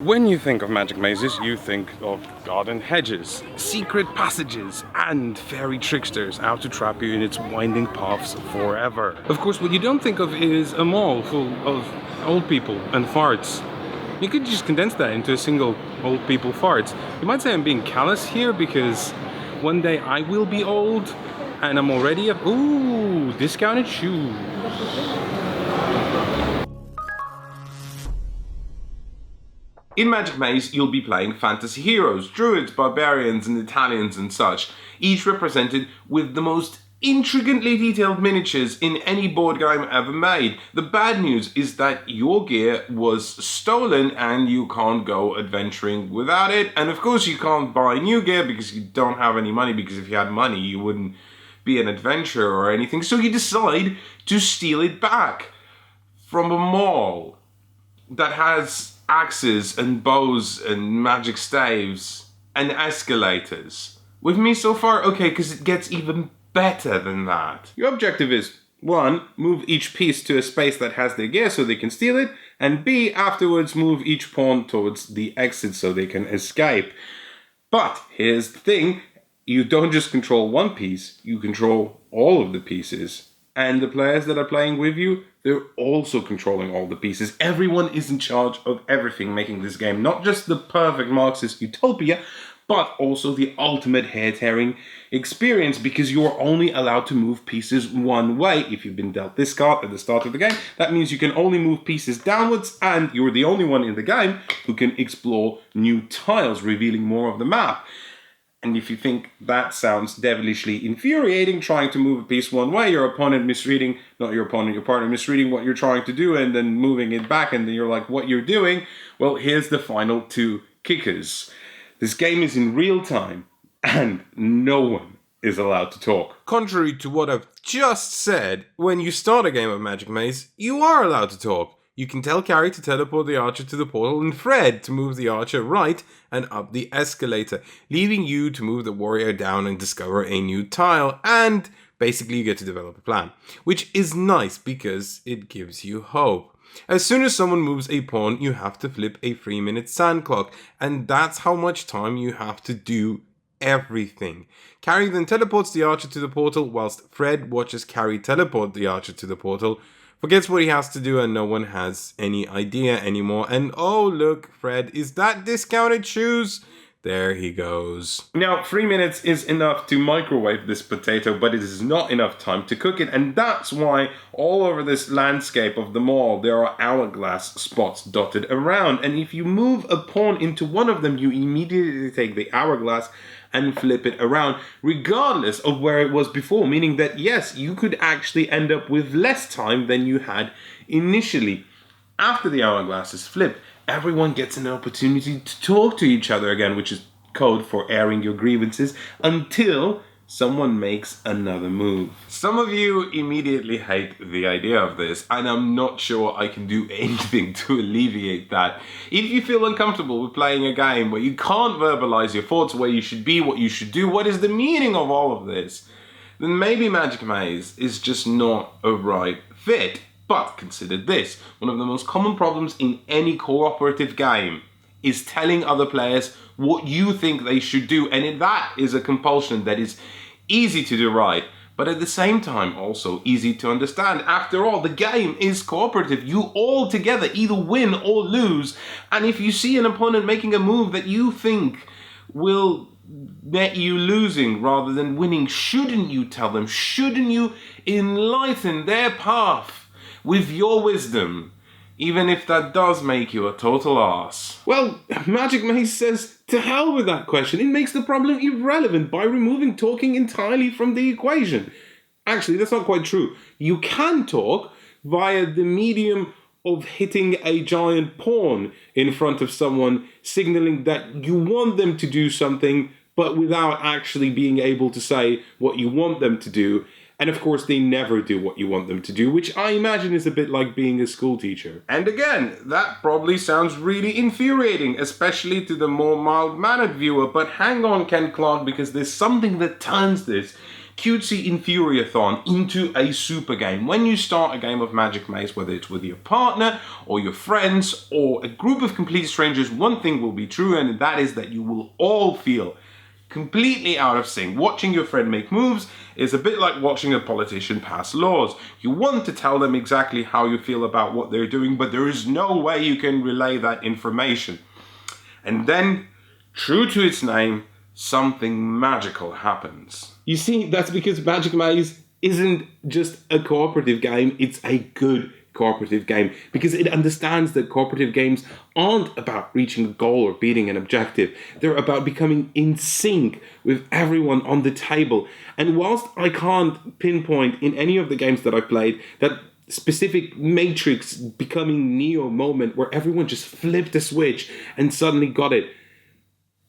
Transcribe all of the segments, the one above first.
When you think of magic mazes, you think of garden hedges, secret passages, and fairy tricksters out to trap you in its winding paths forever. Of course, what you don't think of is a mall full of old people and farts. You could just condense that into a single old people farts. You might say I'm being callous here because one day I will be old and I'm already discounted shoes. In Magic Maze, you'll be playing fantasy heroes, druids, barbarians, and Italians and such, each represented with the most intricately detailed miniatures in any board game ever made. The bad news is that your gear was stolen and you can't go adventuring without it, and of course you can't buy new gear because you don't have any money, because if you had money you wouldn't be an adventurer or anything, so you decide to steal it back from a mall that has axes and bows and magic staves and escalators. With me so far? Okay, because it gets even better than that. Your objective is 1. Move each piece to a space that has their gear so they can steal it, and B. Afterwards move each pawn towards the exit so they can escape. But here's the thing, you don't just control one piece, you control all of the pieces. And the players that are playing with you, they're also controlling all the pieces. Everyone is in charge of everything, making this game not just the perfect Marxist utopia, but also the ultimate hair-tearing experience, because you're only allowed to move pieces one way. If you've been dealt this card at the start of the game, that means you can only move pieces downwards, and you're the only one in the game who can explore new tiles, revealing more of the map. And if you think that sounds devilishly infuriating, trying to move a piece one way, your partner misreading what you're trying to do and then moving it back, and then you're like, what you're doing? Well, here's the final two kickers. This game is in real time, and no one is allowed to talk. Contrary to what I've just said, when you start a game of Magic Maze, you are allowed to talk. You can tell Carrie to teleport the archer to the portal and Fred to move the archer right and up the escalator, leaving you to move the warrior down and discover a new tile, and basically you get to develop a plan, which is nice because it gives you hope. As soon as someone moves a pawn, you have to flip a 3-minute sand clock, and that's how much time you have to do everything. Carrie then teleports the archer to the portal, whilst Fred watches Carrie teleport the archer to the portal, forgets what he has to do, and no one has any idea anymore. And oh look, Fred, is that discounted shoes? There he goes. Now, 3 minutes is enough to microwave this potato, but it is not enough time to cook it, and that's why all over this landscape of the mall there are hourglass spots dotted around, and if you move a pawn into one of them, you immediately take the hourglass and flip it around, regardless of where it was before, meaning that yes, you could actually end up with less time than you had initially. After the hourglass is flipped, everyone gets an opportunity to talk to each other again, which is code for airing your grievances, until someone makes another move. Some of you immediately hate the idea of this, and I'm not sure I can do anything to alleviate that. If you feel uncomfortable with playing a game where you can't verbalize your thoughts, where you should be, what you should do, what is the meaning of all of this, then maybe Magic Maze is just not a right fit. But consider this, one of the most common problems in any cooperative game is telling other players what you think they should do, and that is a compulsion that is easy to do right, but at the same time also easy to understand. After all, the game is cooperative. You all together either win or lose, and if you see an opponent making a move that you think will net you losing rather than winning, shouldn't you tell them? Shouldn't you enlighten their path with your wisdom, even if that does make you a total arse? Well, Magic Maze says to hell with that question. It makes the problem irrelevant by removing talking entirely from the equation. Actually, that's not quite true. You can talk via the medium of hitting a giant pawn in front of someone, signaling that you want them to do something, but without actually being able to say what you want them to do. And of course, they never do what you want them to do, which I imagine is a bit like being a school teacher. And again, that probably sounds really infuriating, especially to the more mild-mannered viewer, but hang on, Ken Clark, because there's something that turns this cutesy infuriathon into a super game. When you start a game of Magic Maze, whether it's with your partner or your friends or a group of complete strangers, one thing will be true, and that is that you will all feel completely out of sync. Watching your friend make moves is a bit like watching a politician pass laws. You want to tell them exactly how you feel about what they're doing, but there is no way you can relay that information. And then, true to its name, something magical happens. You see, that's because Magic Maze isn't just a cooperative game, it's a good cooperative game, because it understands that cooperative games aren't about reaching a goal or beating an objective. They're about becoming in sync with everyone on the table. And whilst I can't pinpoint in any of the games that I've played that specific Matrix becoming Neo moment where everyone just flipped a switch and suddenly got it,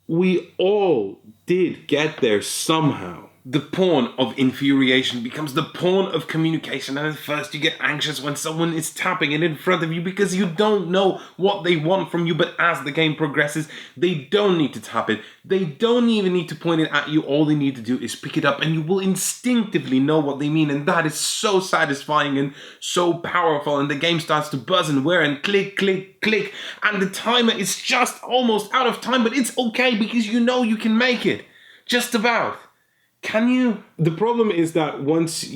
we all did get there somehow. The pawn of infuriation becomes the pawn of communication, and at first you get anxious when someone is tapping it in front of you because you don't know what they want from you, but as the game progresses, they don't need to tap it. They don't even need to point it at you. All they need to do is pick it up and you will instinctively know what they mean, and that is so satisfying and so powerful, and the game starts to buzz and whir and click, click, click, and the timer is just almost out of time, but it's okay because you know you can make it. Just about. Can you? The problem is that once once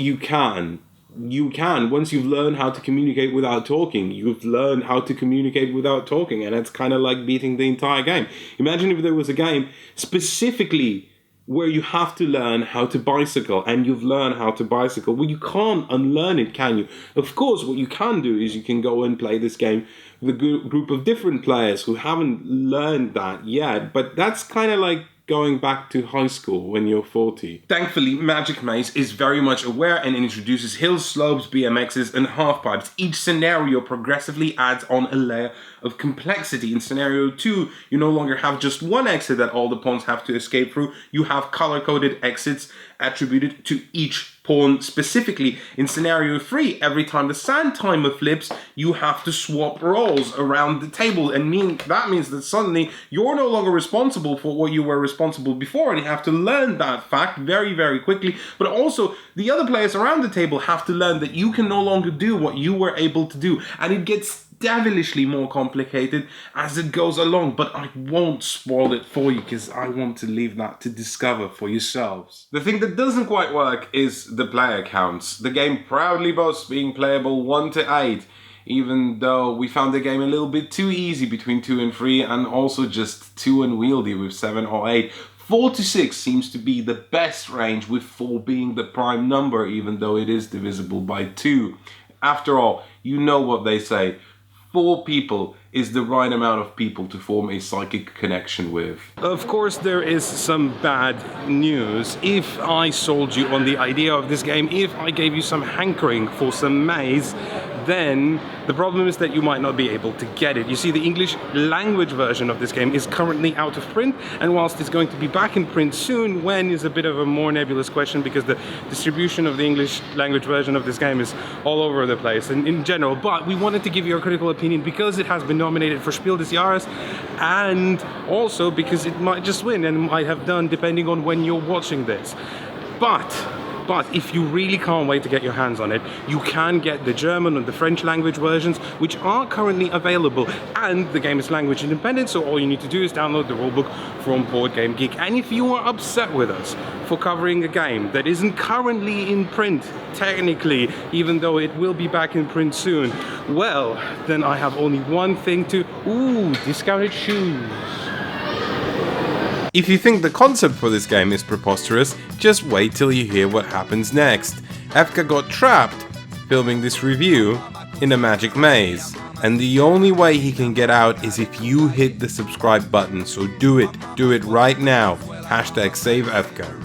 you've learned how to communicate without talking, you've learned how to communicate without talking, and it's kind of like beating the entire game. Imagine if there was a game specifically where you have to learn how to bicycle, and you've learned how to bicycle. Well, you can't unlearn it, can you? Of course, what you can do is you can go and play this game with a group of different players who haven't learned that yet, but that's kind of like going back to high school when you're 40. Thankfully, Magic Maze is very much aware and introduces hills, slopes, BMXs, and halfpipes. Each scenario progressively adds on a layer of complexity. In scenario 2, you no longer have just one exit that all the pawns have to escape through. You have color-coded exits attributed to each pawn specifically. In scenario 3, every time the sand timer flips, you have to swap roles around the table, and that means that suddenly you're no longer responsible for what you were responsible before, and you have to learn that fact very, very quickly. But also, the other players around the table have to learn that you can no longer do what you were able to do, and it gets devilishly more complicated as it goes along, but I won't spoil it for you because I want to leave that to discover for yourselves. The thing that doesn't quite work is the player counts. The game proudly boasts being playable 1 to 8, even though we found the game a little bit too easy between 2 and 3, and also just too unwieldy with 7 or 8. 4 to 6 seems to be the best range, with 4 being the prime number, even though it is divisible by 2. After all, you know what they say. 4 people is the right amount of people to form a psychic connection with. Of course, there is some bad news. If I sold you on the idea of this game, if I gave you some hankering for some maze, then the problem is that you might not be able to get it. You see, the English language version of this game is currently out of print, and whilst it's going to be back in print soon, when is a bit of a more nebulous question because the distribution of the English language version of this game is all over the place and in general. But we wanted to give you a critical opinion because it has been nominated for Spiel des Jahres, and also because it might just win and might have done depending on when you're watching this. But if you really can't wait to get your hands on it, you can get the German and the French language versions, which are currently available, and the game is language independent, so all you need to do is download the rulebook from Board Game Geek. And if you are upset with us for covering a game that isn't currently in print, technically, even though it will be back in print soon, well, then I have only one thing to... discounted shoes. If you think the concept for this game is preposterous, just wait till you hear what happens next. Efka got trapped filming this review in a Magic Maze, and the only way he can get out is if you hit the subscribe button, so do it right now. #SaveEfka.